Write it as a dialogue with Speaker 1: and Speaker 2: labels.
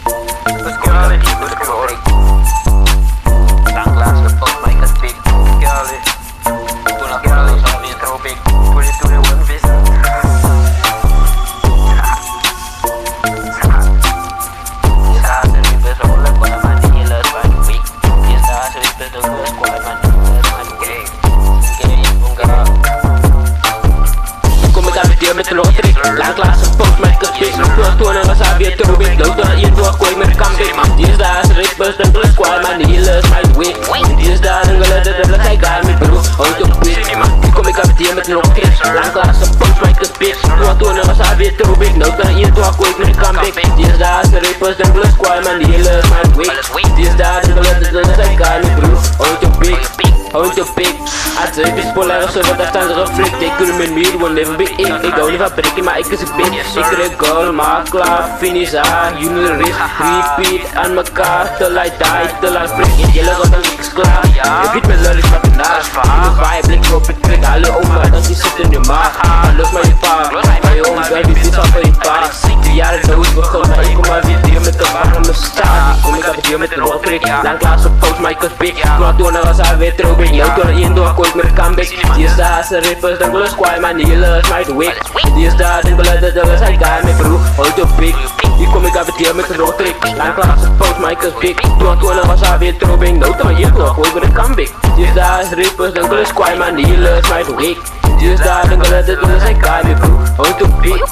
Speaker 1: Let's get all it, let's go all it. Lang class, repot, may kasbig. Get all it. Tunang get all it, sabi yung tropik. Put it to the one piece. Met een rotrik, lang klaas een post met kasbik. Toen en wasabi het throwback. Lood dan hier door kooi met een comeback. Die is daar als rippers, dan plus squad, man die healers, my way. Die is daar en geleden, dat hij gaar met broek. Houd op wit, die kom ik af hier met een rotrik. Lang klaas een post met kasbik. Toen en wasabi het throwback. Lood dan hier door kooi met een comeback. Die is daar als rippers, dan plus squad, man die healers, my way. Die is daar en geleden, dat hij gaar met broek. Houd op wit. Houd op pik, als ik is polaire server, daar staan ze geflikt. Ik kunnen met meer, want leven ben ik hou niet van prikken, maar ik is een bitch. Ik krijg goal, maar klaar, finish aan. Jullie risk, repeat aan mekaar. Till I die, till I break. In jullie gaat dan niks klaar. Je biedt me lullig van vandaag. In de vibe, blik op het trek. Alle oma, dan die zit in je maag. Lust maar je pa, maar je oom, baby, dit is van je pa. 3 jaar dood begon, maar ik kom maar weer hier met de warme staat. Kom ik af hier met een rotprik. Lang klaar, zo post, maar ik was big. Maar toen was hij weer terug. Yo, door in door kooi met een comeback. Die is daar als een rippers, dan plus squad, man die healers, my wig. Die is daar en beleden, dat is hij gaar met broek. Houd op pik, die kom ik af het hier met een rotrik. Lang klaar, zo post, maar ik was big. Toen was hij weer terug. No, door hier door kooi met een comeback. Die is daar als rippers, dan plus squad, man die healers, my wig. Die is daar en beleden, dat is hij gaar met broek. Houd op pik.